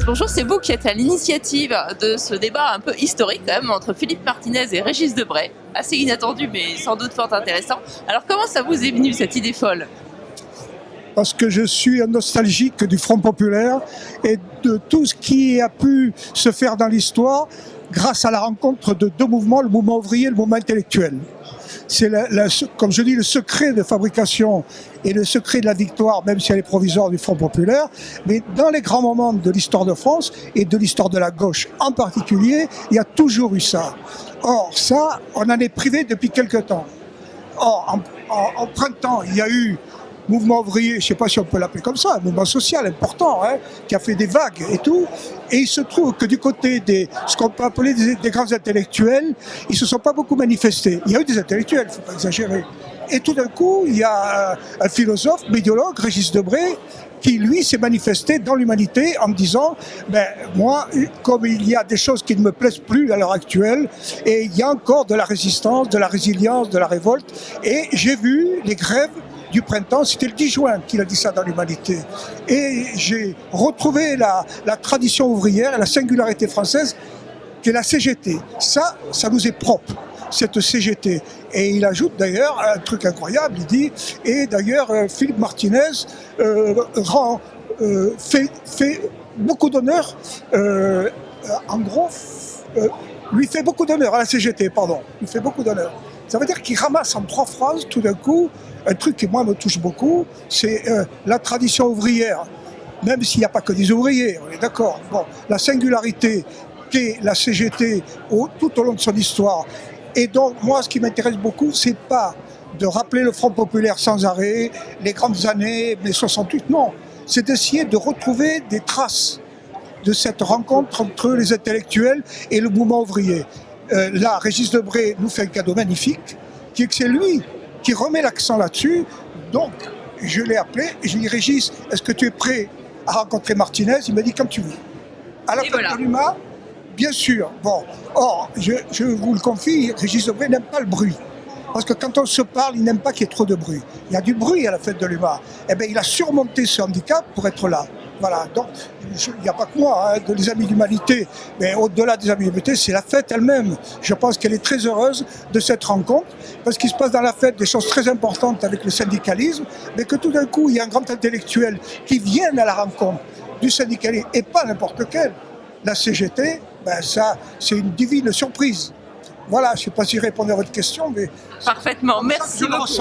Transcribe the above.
bonjour, c'est vous qui êtes à l'initiative de ce débat un peu historique quand même entre Philippe Martinez et Régis Debray. Assez inattendu mais sans doute fort intéressant. Alors comment ça vous est venu cette idée folle? Parce que je suis un nostalgique du Front populaire et de tout ce qui a pu se faire dans l'histoire grâce à la rencontre de deux mouvements, le mouvement ouvrier et le mouvement intellectuel. C'est, comme je dis, le secret de fabrication et le secret de la victoire, même si elle est provisoire, du Front populaire. Mais dans les grands moments de l'histoire de France et de l'histoire de la gauche en particulier, il y a toujours eu ça. Or, ça, on en est privé depuis quelque temps. Or, en printemps, il y a eu mouvement ouvrier, je ne sais pas si on peut l'appeler comme ça, un mouvement social important, qui a fait des vagues et tout. Et il se trouve que du côté des, ce qu'on peut appeler des grands intellectuels, ils ne se sont pas beaucoup manifestés. Il y a eu des intellectuels, il ne faut pas exagérer. Et tout d'un coup, il y a un philosophe, médiologue, Régis Debray, qui lui s'est manifesté dans l'humanité en me disant moi, comme il y a des choses qui ne me plaisent plus à l'heure actuelle, et il y a encore de la résistance, de la résilience, de la révolte, et j'ai vu les grèves du printemps, c'était le 10 juin qu'il a dit ça dans l'Humanité. Et j'ai retrouvé la tradition ouvrière et la singularité française qui est la CGT. Ça nous est propre, cette CGT. Et il ajoute d'ailleurs un truc incroyable, il dit, et d'ailleurs Philippe Martinez fait beaucoup d'honneur, en gros, lui fait beaucoup d'honneur à la CGT, pardon, il fait beaucoup d'honneur. Ça veut dire qu'il ramasse en 3 phrases, tout d'un coup, un truc qui, moi, me touche beaucoup, c'est la tradition ouvrière, même s'il n'y a pas que des ouvriers, on est d'accord. Bon, la singularité qu'est la CGT tout au long de son histoire. Et donc, moi, ce qui m'intéresse beaucoup, c'est pas de rappeler le Front populaire sans arrêt, les grandes années, mai 68, non. C'est d'essayer de retrouver des traces de cette rencontre entre les intellectuels et le mouvement ouvrier. Là, Régis Debray nous fait un cadeau magnifique, qui est que c'est lui qui remet l'accent là-dessus. Donc, je l'ai appelé, et je lui ai dit, Régis, est-ce que tu es prêt à rencontrer Martinez? Il m'a dit, comme tu veux. À la fin de l'UMA, bien sûr. Bon, or, je vous le confie, Régis Debray n'aime pas le bruit. Parce que quand on se parle, il n'aime pas qu'il y ait trop de bruit. Il y a du bruit à la fête de l'UMA. Eh bien, il a surmonté ce handicap pour être là. Voilà, donc il n'y a pas que moi, les Amis de l'Humanité, mais au-delà des Amis de l'Humanité, c'est la fête elle-même. Je pense qu'elle est très heureuse de cette rencontre, parce qu'il se passe dans la fête des choses très importantes avec le syndicalisme, mais que tout d'un coup, il y a un grand intellectuel qui vient à la rencontre du syndicalisme, et pas n'importe lequel. La CGT, ça, c'est une divine surprise. Voilà, je ne sais pas si je réponds à votre question, mais... Parfaitement, merci beaucoup. Merci.